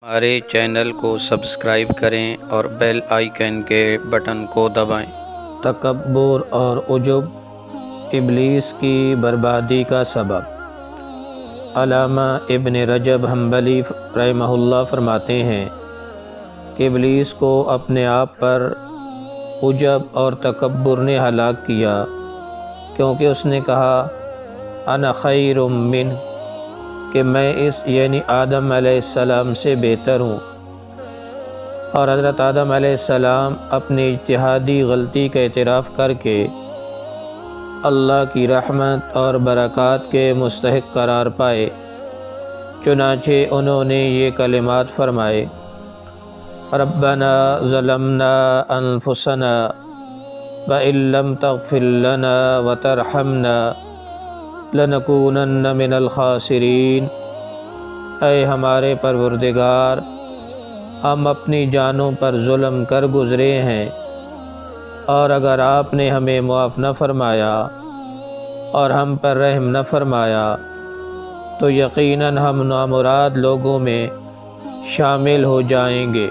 ہمارے چینل کو سبسکرائب کریں اور بیل آئیکن کے بٹن کو دبائیں۔ تکبر اور عجب ابلیس کی بربادی کا سبب۔ علامہ ابن رجب حنبلی رحمہ اللہ فرماتے ہیں کہ ابلیس کو اپنے آپ پر عجب اور تکبر نے ہلاک کیا، کیونکہ اس نے کہا انا خیر منہ، کہ میں اس یعنی آدم علیہ السلام سے بہتر ہوں۔ اور حضرت آدم علیہ السلام اپنی اجتہادی غلطی کا اعتراف کر کے اللہ کی رحمت اور برکات کے مستحق قرار پائے، چنانچہ انہوں نے یہ کلمات فرمائے: ربنا ظلمنا انفسنا وإن لم تغفر لنا وترحمنا لنکونن من الخاسرین۔ اے ہمارے پروردگار، ہم اپنی جانوں پر ظلم کر گزرے ہیں، اور اگر آپ نے ہمیں معاف نہ فرمایا اور ہم پر رحم نہ فرمایا تو یقیناً ہم نامراد لوگوں میں شامل ہو جائیں گے۔